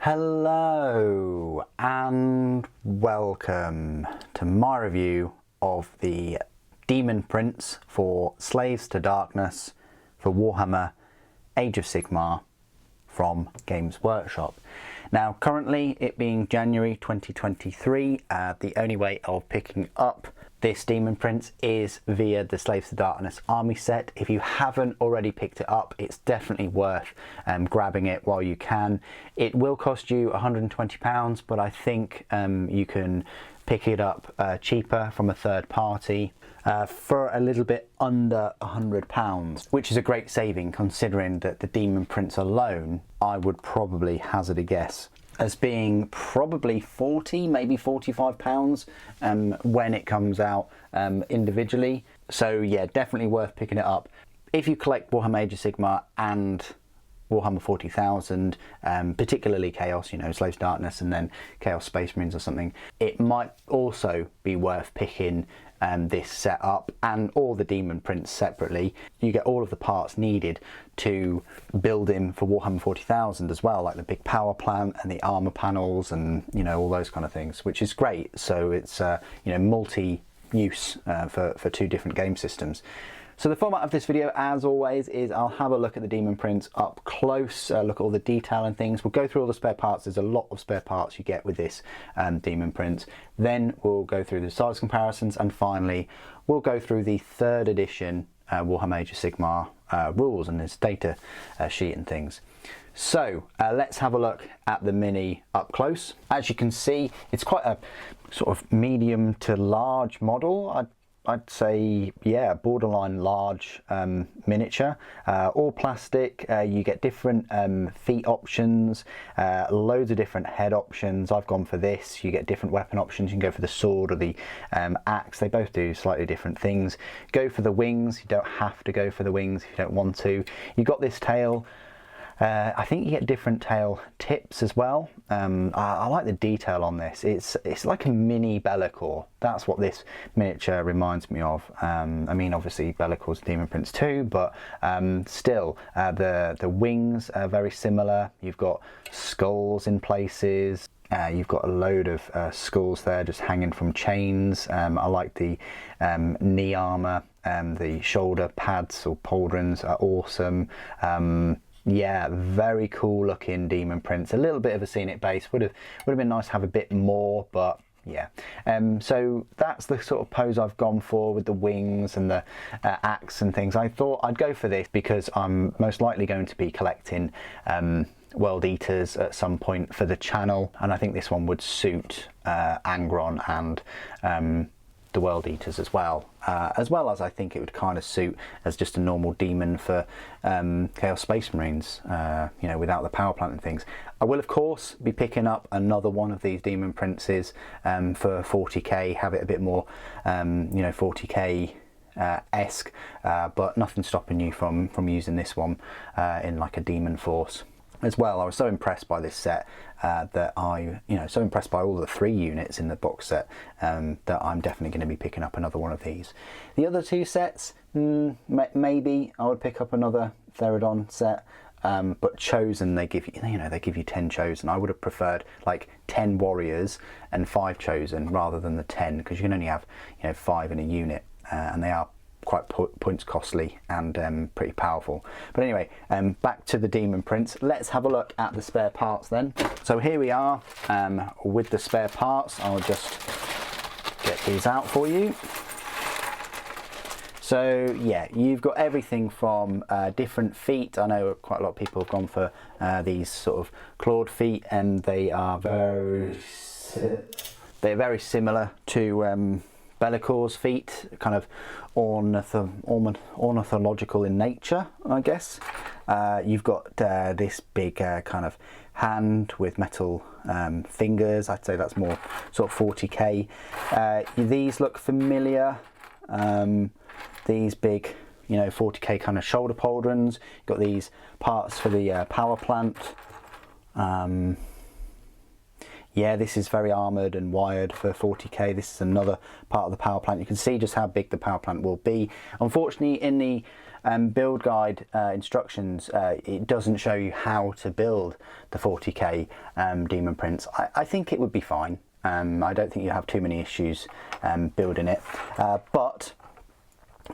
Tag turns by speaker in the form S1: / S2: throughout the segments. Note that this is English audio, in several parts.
S1: Hello and welcome to my review of the Daemon Prince for Slaves to Darkness for Warhammer Age of Sigmar from Games Workshop. Now currently, it being January 2023, the only way of picking up this Daemon Prince is via the Slaves to Darkness Army Set. If you haven't already picked it up, it's definitely worth grabbing it while you can. It will cost you £120, but I think you can pick it up cheaper from a third party for a little bit under £100, which is a great saving considering that the Daemon Prince alone, I would probably hazard a guess as being probably 40, maybe £45 when it comes out individually. So yeah, definitely worth picking it up. If you collect Warhammer Age of Sigmar and Warhammer 40,000, particularly Chaos, you know, Slaves to Darkness and then Chaos Space Marines or something, it might also be worth picking this set up and all the Daemon Prince separately. You get all of the parts needed to build him for Warhammer 40,000 as well, like the big power plant and the armor panels and, you know, all those kind of things, which is great. So it's you know, multi-use for two different game systems. So the format of this video, as always, is I'll have a look at the Daemon Prince up close, look at all the detail and things. We'll go through all the spare parts. There's a lot of spare parts you get with this Daemon Prince. Then we'll go through the size comparisons, and finally we'll go through the 3rd edition Warhammer Age of Sigmar rules and its data sheet and things. So let's have a look at the mini up close. As you can see, it's quite a sort of medium to large model. I'd say, yeah, borderline large miniature, all plastic. You get different feet options, loads of different head options. I've gone for this. You get different weapon options. You can go for the sword or the axe. They both do slightly different things. Go for the wings. You don't have to go for the wings if you don't want to. You got this tail. I think you get different tail tips as well. I like the detail on this. It's like a mini Be'lakor. That's what this miniature reminds me of. I mean, obviously Be'lakor's Daemon Prince too, but still, the wings are very similar. You've got skulls in places. You've got a load of skulls there just hanging from chains. I like the knee armor. The shoulder pads or pauldrons are awesome. Yeah, very cool looking Daemon Prince. A little bit of a scenic base. Would have been nice to have a bit more, but yeah. So that's the sort of pose I've gone for with the wings and the axe and things. I thought I'd go for this because I'm most likely going to be collecting World Eaters at some point for the channel, and I think this one would suit Angron and the World Eaters as well as I think it would kind of suit as just a normal demon for Chaos Space Marines, you know, without the power plant and things. I will of course be picking up another one of these Daemon Princes for 40k, have it a bit more you know, 40k esque, but nothing stopping you from using this one in like a demon force as well. I was so impressed by this set that so impressed by all the 3 units in the box set that I'm definitely going to be picking up another one of these. The other 2 sets, maybe I would pick up another Therodon set, but Chosen, they give you 10 Chosen. I would have preferred like 10 Warriors and 5 Chosen rather than the 10, because you can only have, you know, 5 in a unit, and they are quite points costly and pretty powerful. But anyway, back to the Daemon Prince. Let's have a look at the spare parts then. So here we are with the spare parts. I'll just get these out for you. So yeah, you've got everything from different feet. I know quite a lot of people have gone for these sort of clawed feet, and they are very similar to Be'lakor's feet, kind of ornithological in nature, I guess. You've got this big kind of hand with metal fingers. I'd say that's more sort of 40k. These look familiar. These big, you know, 40k kind of shoulder pauldrons. You've got these parts for the power plant. yeah, this is very armoured and wired for 40k. This is another part of the power plant. You can see just how big the power plant will be. Unfortunately, in the build guide instructions, it doesn't show you how to build the 40k Daemon Prince. I think it would be fine. I don't think you have too many issues building it. But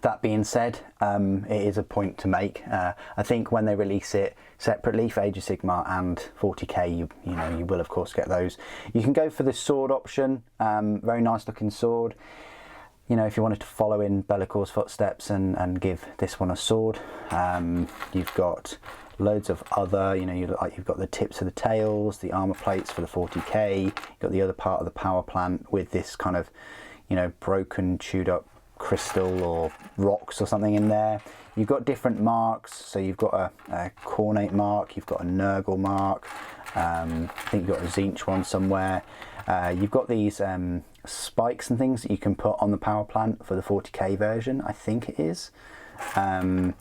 S1: that being said, it is a point to make. I think when they release it separately for Age of Sigmar and 40k, you know, you will of course get those. You can go for the sword option. Very nice looking sword. You know, if you wanted to follow in Be'lakor's footsteps and give this one a sword. You've got loads of other, you know, you've got the tips of the tails, the armor plates for the 40k. You've got the other part of the power plant with this kind of, you know, broken, chewed up crystal or rocks or something in there. You've got different marks, so you've got a Cornate mark, you've got a Nurgle mark, I think you've got a Tzeentch one somewhere. You've got these spikes and things that you can put on the power plant for the 40k version, I think it is. And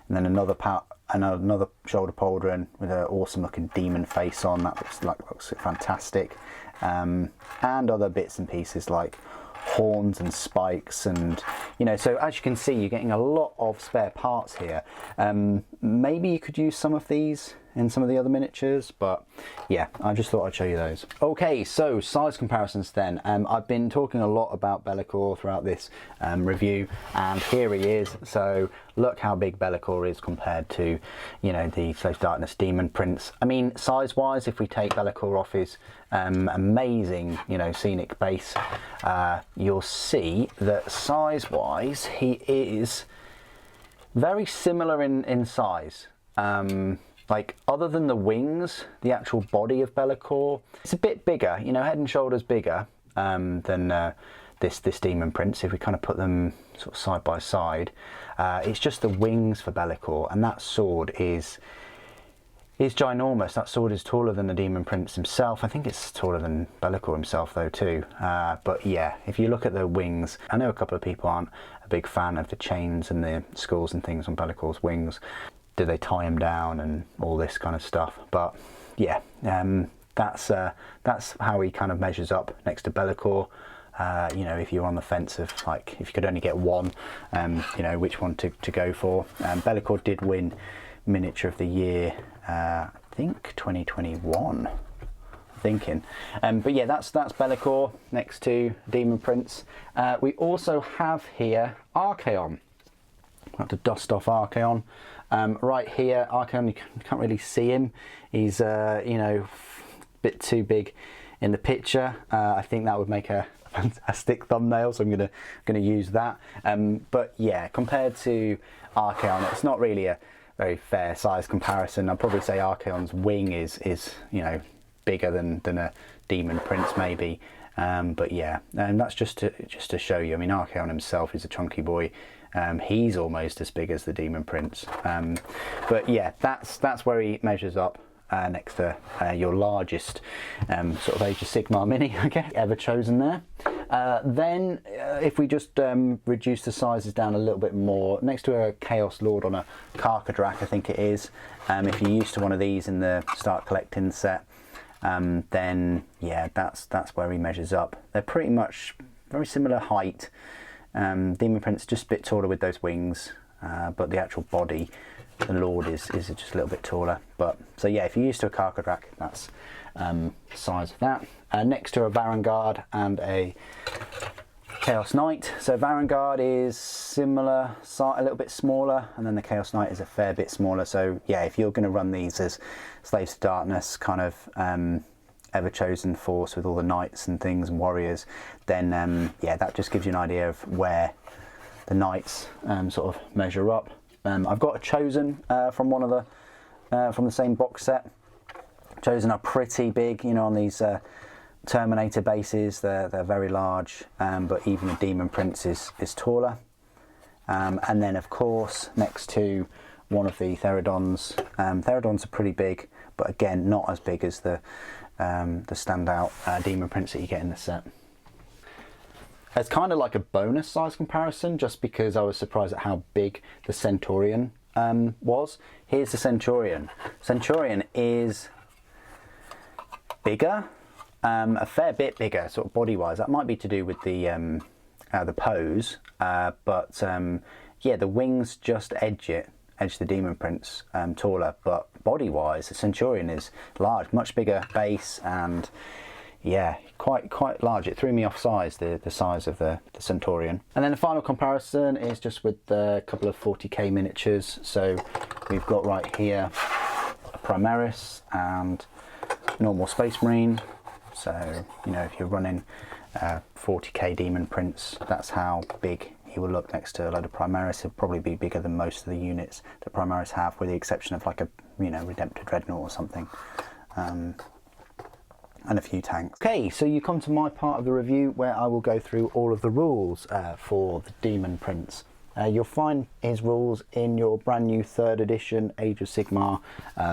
S1: then another shoulder pauldron with an awesome looking demon face on. That looks fantastic. And other bits and pieces like horns and spikes, and you know, so as you can see, you're getting a lot of spare parts here. Maybe you could use some of these in some of the other miniatures, but yeah, I just thought I'd show you those. Okay, so size comparisons then. I've been talking a lot about Be'lakor throughout this review, and here he is. So look how big Be'lakor is compared to, you know, the Slaves to Darkness Daemon Prince. I mean, size wise, if we take Be'lakor off his amazing, you know, scenic base, you'll see that size wise he is very similar in size. Like, other than the wings, the actual body of Be'lakor, it's a bit bigger, you know, head and shoulders bigger than this Daemon Prince, if we kind of put them sort of side by side. It's just the wings for Be'lakor, and that sword is ginormous. That sword is taller than the Daemon Prince himself. I think it's taller than Be'lakor himself though too. But yeah, if you look at the wings, I know a couple of people aren't a big fan of the chains and the skulls and things on Be'lakor's wings. Do they tie him down and all this kind of stuff? But yeah, that's how he kind of measures up next to Be'lakor. You know, if you're on the fence of, like, if you could only get one, you know, which one to go for. Be'lakor did win Miniature of the Year, I think 2021, I'm thinking. But yeah, that's Be'lakor next to Daemon Prince. We also have here Archaon. I'll have to dust off Archaon. Right here, Archaon, you can't really see him. He's, you know, a bit too big in the picture. I think that would make a fantastic thumbnail, so I'm gonna use that. But yeah, compared to Archaon, it's not really a very fair size comparison. I'd probably say Archaon's wing is you know, bigger than a Daemon Prince maybe. But yeah, and that's just to show you. I mean, Archaon himself is a chunky boy. He's almost as big as the Daemon Prince. But yeah, that's where he measures up next to your largest sort of Age of Sigmar mini, I guess, ever chosen there. Then if we just reduce the sizes down a little bit more, next to a Chaos Lord on a Karkadrak, I think it is. If you're used to one of these in the Start Collecting set, then yeah, that's where he measures up. They're pretty much very similar height. Daemon Prince just a bit taller with those wings, but the actual body, the Lord is just a little bit taller. But so yeah, if you're used to a Karkadrak, that's size of that. Next to a Varangard and a Chaos Knight. So Varangard is similar, a little bit smaller, and then the Chaos Knight is a fair bit smaller. So yeah, if you're going to run these as Slaves to Darkness kind of ever chosen force with all the knights and things and warriors, then yeah, that just gives you an idea of where the knights sort of measure up. I've got a chosen from one of the from the same box set. Chosen are pretty big, you know, on these Terminator bases. They're very large, but even the Daemon Prince is taller. And then of course next to one of the Theridons. Theridons are pretty big, but again not as big as the standout Daemon Prince that you get in the set. It's kind of like a bonus size comparison, just because I was surprised at how big the Centurion was. Here's the Centurion. Centurion is bigger, A fair bit bigger, sort of body-wise. That might be to do with the pose, but yeah, the wings just edge the Daemon Prince taller, but body-wise, the Centurion is large, much bigger base, and yeah, quite large. It threw me off size, the size of the Centurion. And then the final comparison is just with the couple of 40k miniatures. So we've got right here a Primaris and normal Space Marine. So, you know, if you're running 40k Daemon Prince, that's how big he will look next to a load of Primaris. He'll probably be bigger than most of the units that Primaris have, with the exception of like a, you know, Redemptor Dreadnought or something. And a few tanks. Okay, so you come to my part of the review where I will go through all of the rules for the Daemon Prince. You'll find his rules in your brand new 3rd edition Age of Sigmar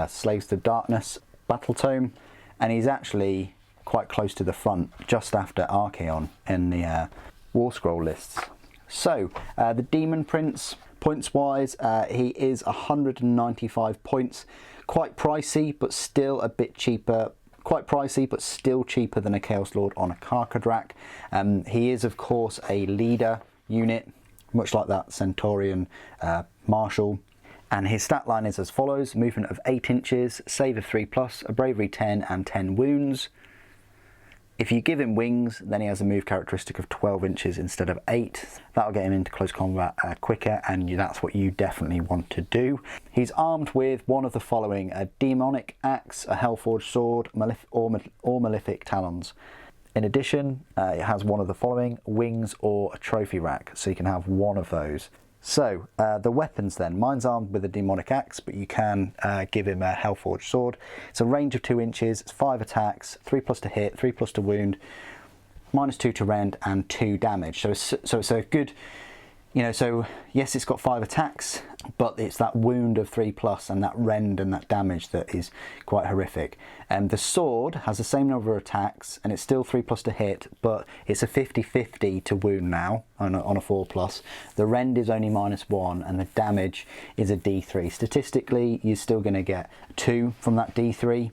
S1: Slaves to Darkness battle tome, and he's actually quite close to the front, just after Archaon in the War Scroll lists. So, the Daemon Prince, points-wise, he is 195 points. Quite pricey, but still a bit cheaper. Quite pricey, but still cheaper than a Chaos Lord on a Karkadrak. He is, of course, a leader unit, much like that Centurion Marshal. And his stat line is as follows: movement of 8 inches, save of 3+, a bravery 10, and 10 wounds. If you give him wings, then he has a move characteristic of 12 inches instead of 8. That'll get him into close combat quicker, and that's what you definitely want to do. He's armed with one of the following: a demonic axe, a hellforged sword, or malefic talons. In addition, it has one of the following: wings or a trophy rack, so you can have one of those. So, the weapons then. Mine's armed with a demonic axe, but you can give him a hellforged sword. It's a range of 2 inches, it's 5 attacks, 3+ to hit, 3+ to wound, -2 to rend, and 2 damage. So it's a good, you know, so yes, it's got 5 attacks, but it's that wound of 3+ and that rend and that damage that is quite horrific. The sword has the same number of attacks, and it's still 3+ to hit, but it's a 50-50 to wound now on a 4+. The rend is only -1, and the damage is a D3. Statistically, you're still going to get 2 from that D3.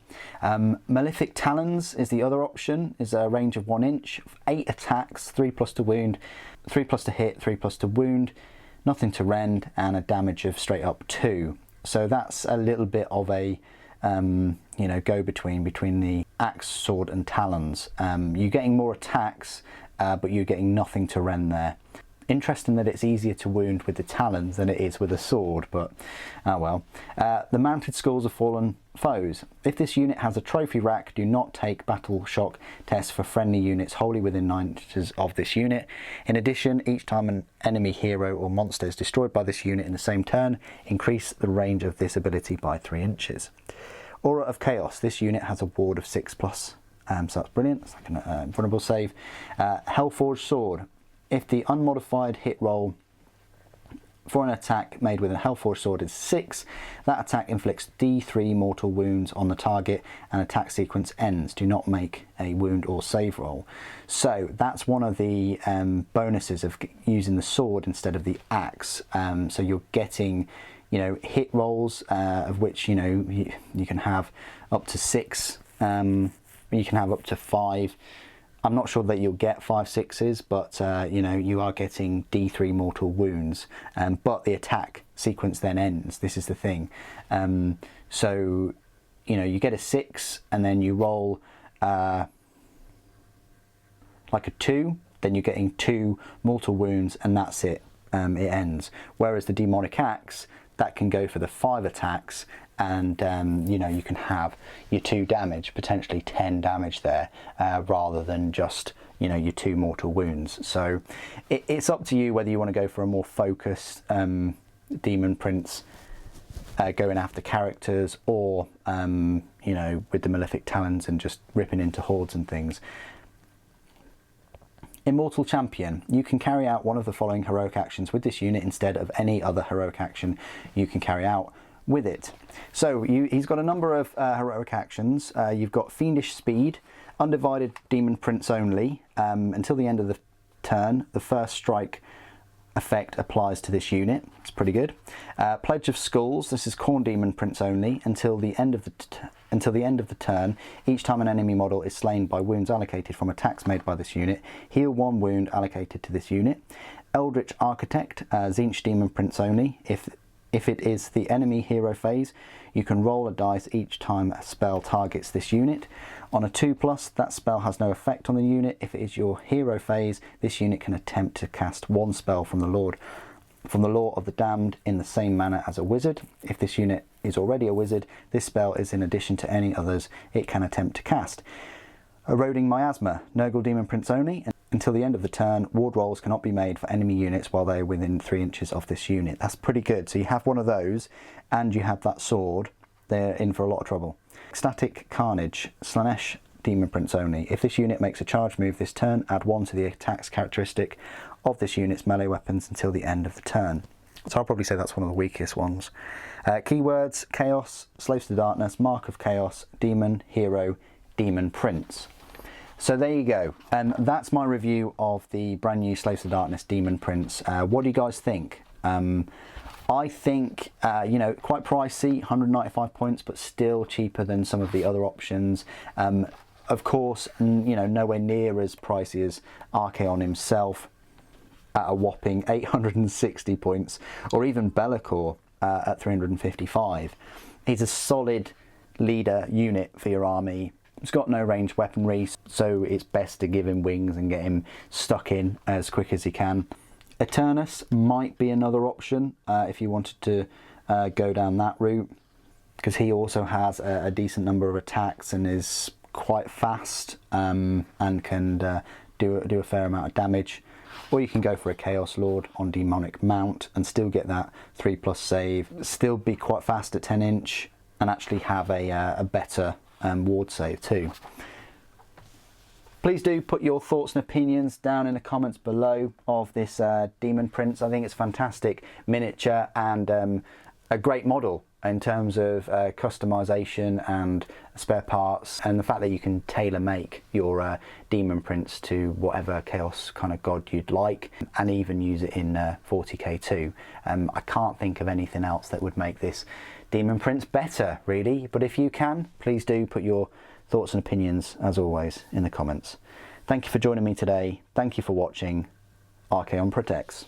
S1: Malefic Talons is the other option, is a range of 1 inch, 8 attacks, 3+ to wound, 3+ to hit, 3+ to wound, nothing to rend, and a damage of straight up 2. So that's a little bit of a you know, go between the axe, sword, and talons. You're getting more attacks, but you're getting nothing to rend there. Interesting that it's easier to wound with the talons than it is with a sword, but oh well. The mounted skulls of fallen foes. If this unit has a trophy rack, do not take battle shock tests for friendly units wholly within 9 inches of this unit. In addition, each time an enemy hero or monster is destroyed by this unit in the same turn, increase the range of this ability by 3 inches. Aura of Chaos. This unit has a ward of 6+, so that's brilliant. It's like an vulnerable save. Hellforged Sword. If the unmodified hit roll for an attack made with a Hellforged Sword is 6, that attack inflicts D3 mortal wounds on the target, and attack sequence ends. Do not make a wound or save roll. So that's one of the bonuses of using the sword instead of the axe. So you're getting, you know, hit rolls, of which, you know, you can have up to 6, you can have up to 5. I'm not sure that you'll get 5 6s, but you know, you are getting D3 mortal wounds, but the attack sequence then ends. This is the thing. So, you know, you get a 6 and then you roll like a 2, then you're getting 2 mortal wounds, and that's it. It ends. Whereas the demonic axe, that can go for the 5 attacks, and you know, you can have your 2 damage, potentially 10 damage there, rather than just, you know, your 2 mortal wounds. So it's up to you whether you want to go for a more focused Daemon Prince, going after characters, or you know, with the Malefic Talons and just ripping into hordes and things. Immortal Champion. You can carry out one of the following heroic actions with this unit instead of any other heroic action you can carry out with it. So he's got a number of heroic actions. You've got Fiendish Speed, Undivided Daemon Prince only, until the end of the turn. The first strike effect applies to this unit. It's pretty good. Pledge of Skulls. This is Khorne Demon Prince only until the end of the turn. Each time an enemy model is slain by wounds allocated from attacks made by this unit, heal 1 wound allocated to this unit. Eldritch Architect, Tzeentch Demon Prince only. If it is the enemy hero phase, you can roll a dice each time a spell targets this unit. On a 2+, that spell has no effect on the unit. If it is your hero phase, this unit can attempt to cast 1 spell from the Law of the Damned in the same manner as a wizard. If this unit is already a wizard, this spell is in addition to any others it can attempt to cast. Eroding Miasma, Nurgle Demon Prince only. Until the end of the turn, ward rolls cannot be made for enemy units while they are within 3 inches of this unit. That's pretty good. So you have one of those and you have that sword, they're in for a lot of trouble. Ecstatic Carnage, Slaanesh Demon Prince only. If this unit makes a charge move this turn, add 1 to the attacks characteristic of this unit's melee weapons until the end of the turn. So I'll probably say that's one of the weakest ones. Keywords: Chaos, Slaves to Darkness, Mark of Chaos, Demon, Hero, Demon Prince. So there you go, and that's my review of the brand new Slaves to Darkness Demon Prince. What do you guys think? I think, you know, quite pricey, 195 points, but still cheaper than some of the other options. Of course, you know, nowhere near as pricey as Archaon himself at a whopping 860 points, or even Be'lakor at 355. He's a solid leader unit for your army. He's got no ranged weaponry, so it's best to give him wings and get him stuck in as quick as he can. Eternus might be another option if you wanted to go down that route, because he also has a decent number of attacks and is quite fast and can do a fair amount of damage. Or you can go for a Chaos Lord on Demonic Mount and still get that 3+ save, still be quite fast at 10 inch and actually have a better ward save too. Please do put your thoughts and opinions down in the comments below of this Demon Prince. I think it's fantastic miniature and a great model in terms of customization and spare parts, and the fact that you can tailor make your Demon Prince to whatever chaos kind of god you'd like, and even use it in 40k too. I can't think of anything else that would make this Demon Prince better, really, but if you can, please do put your thoughts and opinions, as always, in the comments. Thank you for joining me today. Thank you for watching. Archaon protects.